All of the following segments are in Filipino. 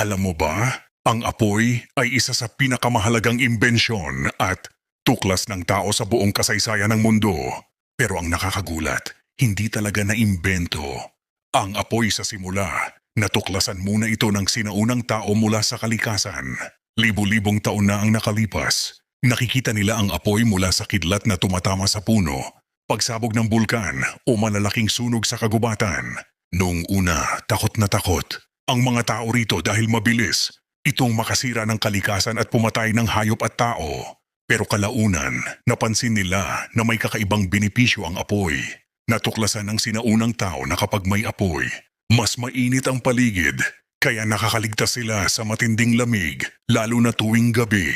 Alam mo ba, ang apoy ay isa sa pinakamahalagang imbensyon at tuklas ng tao sa buong kasaysayan ng mundo. Pero ang nakakagulat, hindi talaga naimbento. Ang apoy sa simula, natuklasan muna ito ng sinaunang tao mula sa kalikasan. Libu-libong taon na ang nakalipas. Nakikita nila ang apoy mula sa kidlat na tumatama sa puno, pagsabog ng bulkan o malalaking sunog sa kagubatan. Noong una, takot na takot ang mga tao rito dahil mabilis itong makasira ng kalikasan at pumatay ng hayop at tao. Pero kalaunan, napansin nila na may kakaibang benepisyo ang apoy. Natuklasan ng sinaunang tao na kapag may apoy, mas mainit ang paligid, kaya nakakaligtas sila sa matinding lamig, lalo na tuwing gabi.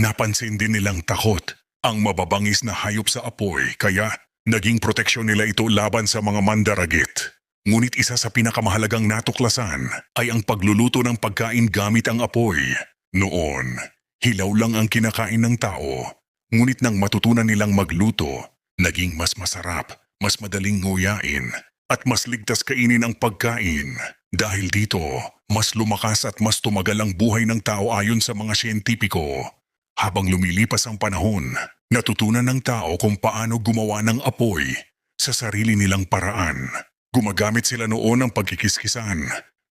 Napansin din nilang takot ang mababangis na hayop sa apoy, kaya naging proteksyon nila ito laban sa mga mandaragit. Ngunit isa sa pinakamahalagang natuklasan ay ang pagluluto ng pagkain gamit ang apoy. Noon, hilaw lang ang kinakain ng tao. Ngunit nang matutunan nilang magluto, naging mas masarap, mas madaling nguyain, at mas ligtas kainin ang pagkain. Dahil dito, mas lumakas at mas tumagal ang buhay ng tao ayon sa mga siyentipiko. Habang lumilipas ang panahon, natutunan ng tao kung paano gumawa ng apoy sa sarili nilang paraan. Gumagamit sila noon ng pagkikiskisan,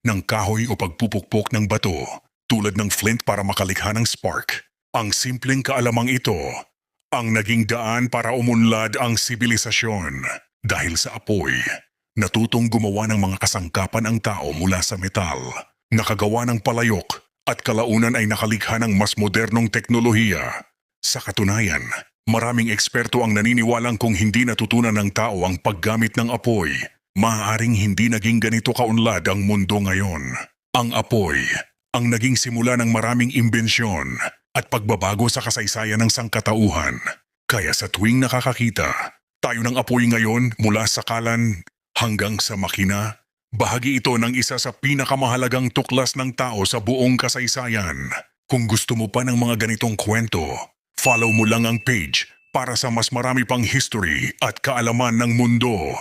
ng kahoy o pagpupukpok ng bato, tulad ng flint para makalikha ng spark. Ang simpleng kaalamang ito, ang naging daan para umunlad ang sibilisasyon. Dahil sa apoy, natutong gumawa ng mga kasangkapan ang tao mula sa metal, nakagawa ng palayok, at kalaunan ay nakalikha ng mas modernong teknolohiya. Sa katunayan, maraming eksperto ang naniniwalang kung hindi natutunan ng tao ang paggamit ng apoy, maaaring hindi naging ganito kaunlad ang mundo ngayon. Ang apoy, ang naging simula ng maraming imbensyon at pagbabago sa kasaysayan ng sangkatauhan. Kaya sa tuwing nakakakita tayo ng apoy ngayon mula sa kalan hanggang sa makina, bahagi ito ng isa sa pinakamahalagang tuklas ng tao sa buong kasaysayan. Kung gusto mo pa ng mga ganitong kwento, follow mo lang ang page para sa mas marami pang history at kaalaman ng mundo.